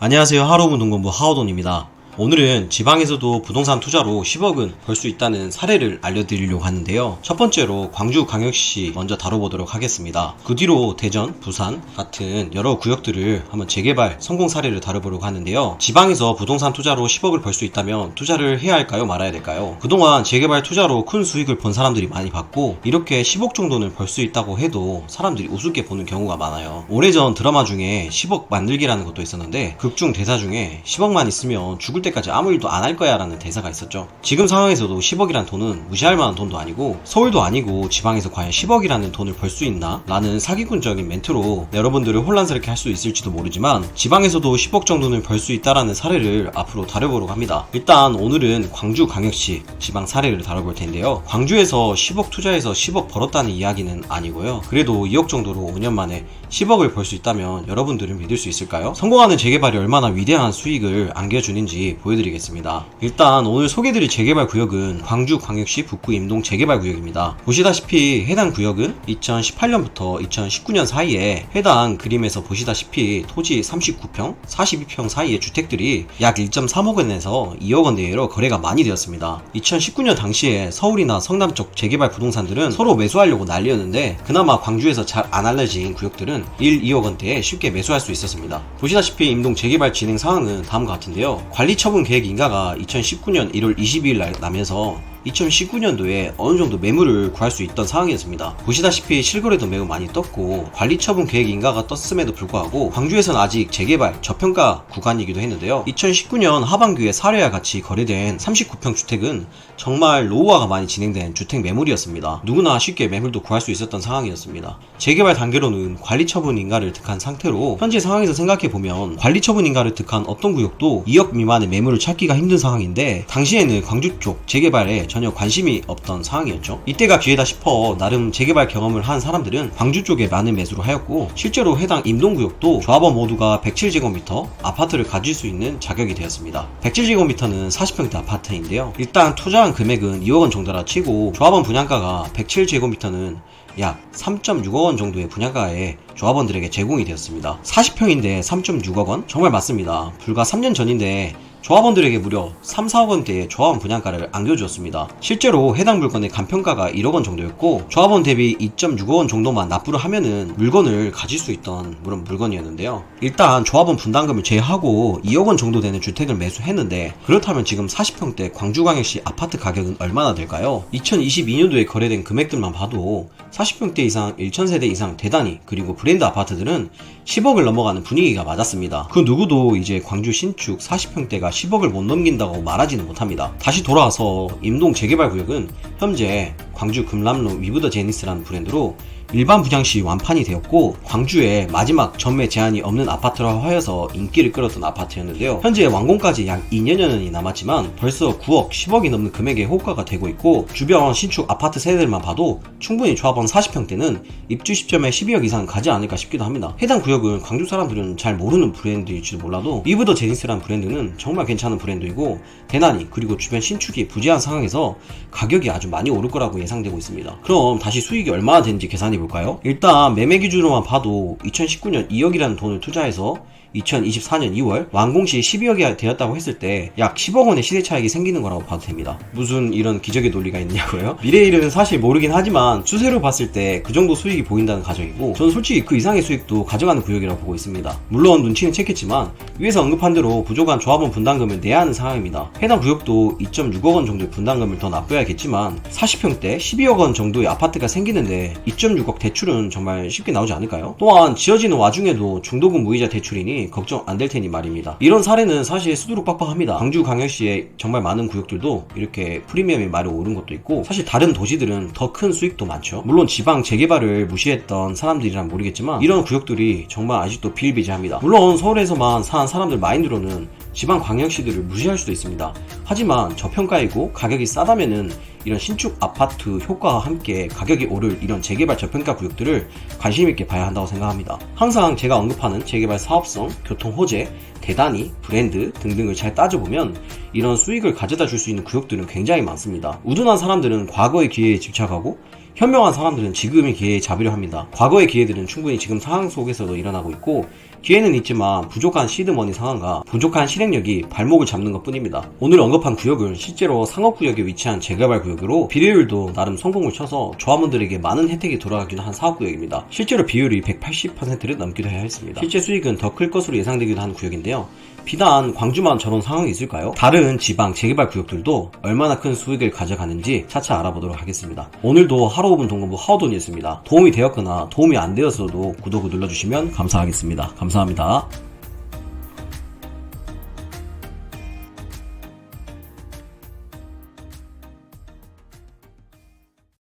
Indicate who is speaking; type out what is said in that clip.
Speaker 1: 안녕하세요. 하루문동본부 하호돈입니다. 오늘은 지방에서도 부동산 투자로 10억은 벌 수 있다는 사례를 알려드리려고 하는데요. 첫 번째로 광주광역시 먼저 다뤄보도록 하겠습니다. 그 뒤로 대전, 부산 같은 여러 구역들을 한번 재개발 성공 사례를 다뤄보려고 하는데요. 지방에서 부동산 투자로 10억을 벌 수 있다면 투자를 해야 할까요? 말아야 될까요? 그동안 재개발 투자로 큰 수익을 본 사람들이 많이 봤고 이렇게 10억 정도는 벌 수 있다고 해도 사람들이 우습게 보는 경우가 많아요. 오래전 드라마 중에 10억 만들기라는 것도 있었는데 극중 대사 중에 10억만 있으면 죽을 때까지 아무 일도 안 할 거야 라는 대사가 있었죠. 지금 상황에서도 10억이란 돈은 무시할 만한 돈도 아니고 서울도 아니고 지방에서 과연 10억이라는 돈을 벌 수 있나? 라는 사기꾼적인 멘트로 여러분들을 혼란스럽게 할 수 있을지도 모르지만 지방에서도 10억 정도는 벌 수 있다라는 사례를 앞으로 다뤄보려고 합니다. 일단 오늘은 광주광역시 지방 사례를 다뤄볼 텐데요. 광주에서 10억 투자해서 10억 벌었다는 이야기는 아니고요. 그래도 2억 정도로 5년 만에 10억을 벌 수 있다면 여러분들은 믿을 수 있을까요? 성공하는 재개발이 얼마나 위대한 수익을 안겨주는지 보여드리겠습니다. 일단 오늘 소개드릴 재개발 구역은 광주광역시 북구 임동 재개발 구역입니다. 보시다시피 해당 구역은 2018년부터 2019년 사이에 해당 그림에서 보시다시피 토지 39평, 42평 사이의 주택들이 약 1.3억 원에서 2억 원 내외로 거래가 많이 되었습니다. 2019년 당시에 서울이나 성남 쪽 재개발 부동산들은 서로 매수하려고 난리였는데 그나마 광주에서 잘 안 알려진 구역들은 1, 2억 원대에 쉽게 매수할 수 있었습니다. 보시다시피 임동 재개발 진행 상황은 다음과 같은데요. 관리처분 계획 인가가 2019년 1월 22일 날 나면서 2019년도에 어느 정도 매물을 구할 수 있던 상황이었습니다. 보시다시피 실거래도 매우 많이 떴고 관리처분 계획 인가가 떴음에도 불구하고 광주에서는 아직 재개발 저평가 구간이기도 했는데요. 2019년 하반기에 사례와 같이 거래된 39평 주택은 정말 노후화가 많이 진행된 주택 매물이었습니다. 누구나 쉽게 매물도 구할 수 있었던 상황이었습니다. 재개발 단계로는 관리처분 인가를 득한 상태로 현재 상황에서 생각해보면 관리처분 인가를 득한 어떤 구역도 2억 미만의 매물을 찾기가 힘든 상황인데 당시에는 광주 쪽 재개발에 전혀 관심이 없던 상황이었죠. 이때가 기회다 싶어 나름 재개발 경험을 한 사람들은 광주 쪽에 많은 매수를 하였고 실제로 해당 임동구역도 조합원 모두가 107제곱미터 아파트를 가질 수 있는 자격이 되었습니다. 107제곱미터는 40평대 아파트인데요. 일단 투자한 금액은 2억원 정도라 치고 조합원 분양가가 107제곱미터는 약 3.6억원 정도의 분양가에 조합원들에게 제공이 되었습니다. 40평인데 3.6억원? 정말 맞습니다. 불과 3년 전인데 조합원들에게 무려 3, 4억원대의 조합원 분양가를 안겨주었습니다. 실제로 해당 물건의 간평가가 1억원 정도였고 조합원 대비 2.6억원 정도만 납부를 하면은 물건을 가질 수 있던 물건이었는데요. 일단 조합원 분담금을 제외하고 2억원 정도 되는 주택을 매수했는데 그렇다면 지금 40평대 광주광역시 아파트 가격은 얼마나 될까요? 2022년도에 거래된 금액들만 봐도 40평대 이상 1000세대 이상 대단히 그리고 브랜드 아파트들은 10억을 넘어가는 분위기가 맞았습니다. 그 누구도 이제 광주 신축 40평대가 10억을 못 넘긴다고 말하지는 못합니다. 다시 돌아와서 임동 재개발 구역은 현재 광주 금남로 위브더 제니스라는 브랜드로 일반 분양 시 완판이 되었고 광주에 마지막 전매 제한이 없는 아파트라 하여서 인기를 끌었던 아파트였는데요. 현재 완공까지 약 2년여 년이 남았지만 벌써 9억, 10억이 넘는 금액에 호가가 되고 있고 주변 신축 아파트 세대들만 봐도 충분히 조합원 40평대는 입주 시점에 12억 이상 가지 않을까 싶기도 합니다. 해당 구역은 광주 사람들은 잘 모르는 브랜드일지도 몰라도 위브더 제니스라는 브랜드는 정말 괜찮은 브랜드이고 대난이 그리고 주변 신축이 부재한 상황에서 가격이 아주 많이 오를 거라고 예상되고 있습니다. 그럼 다시 수익이 얼마나 되는지 계산해 볼까요? 일단 매매 기준으로만 봐도 2019년 2억이라는 돈을 투자해서 2024년 2월 완공 시 12억이 되었다고 했을 때 약 10억원의 시세 차익이 생기는 거라고 봐도 됩니다. 무슨 이런 기적의 논리가 있냐고요? 미래의 일은 사실 모르긴 하지만 추세로 봤을 때 그 정도 수익이 보인다는 가정이고 저는 솔직히 그 이상의 수익도 가져가는 구역이라고 보고 있습니다. 물론 눈치는 챘겠지만 위에서 언급한 대로 부족한 조합원 분담금을 내야 하는 상황입니다. 해당 구역도 2.6억원 정도의 분담금을 더 납부해야겠지만 40평대 12억원 정도의 아파트가 생기는데 2.6억 대출은 정말 쉽게 나오지 않을까요? 또한 지어지는 와중에도 중도금 무이자 대출이니 걱정 안 될 테니 말입니다. 이런 사례는 사실 수두룩 빡빡합니다. 광주광역시에 정말 많은 구역들도 이렇게 프리미엄이 많이 오른 것도 있고 사실 다른 도시들은 더 큰 수익도 많죠. 물론 지방 재개발을 무시했던 사람들이란 모르겠지만 이런 구역들이 정말 아직도 비일비재합니다. 물론 서울에서만 사는 사람들 마인드로는 지방 광역시들을 무시할 수도 있습니다. 하지만 저평가이고 가격이 싸다면은 이런 신축 아파트 효과와 함께 가격이 오를 이런 재개발 저평가 구역들을 관심있게 봐야 한다고 생각합니다. 항상 제가 언급하는 재개발 사업성, 교통 호재, 대단히, 브랜드 등등을 잘 따져보면 이런 수익을 가져다 줄 수 있는 구역들은 굉장히 많습니다. 우둔한 사람들은 과거의 기회에 집착하고 현명한 사람들은 지금의 기회에 잡으려 합니다. 과거의 기회들은 충분히 지금 상황 속에서도 일어나고 있고 기회는 있지만 부족한 시드머니 상황과 부족한 실행력이 발목을 잡는 것 뿐입니다. 오늘 언급한 구역은 실제로 상업구역에 위치한 재개발 구역으로 비례율도 나름 성공을 쳐서 조합원들에게 많은 혜택이 돌아가기도 한 사업구역입니다. 실제로 비율이 180%를 넘기도 해야 했습니다. 실제 수익은 더 클 것으로 예상되기도 한 구역인데요. 비단 광주만 저런 상황이 있을까요? 다른 지방 재개발 구역들도 얼마나 큰 수익을 가져가는지 차차 알아보도록 하겠습니다. 오늘도 하루 5분 동금부 하우돈이었습니다. 도움이 되었거나 도움이 안 되었어도 구독을 눌러주시면 감사하겠습니다. 감사합니다.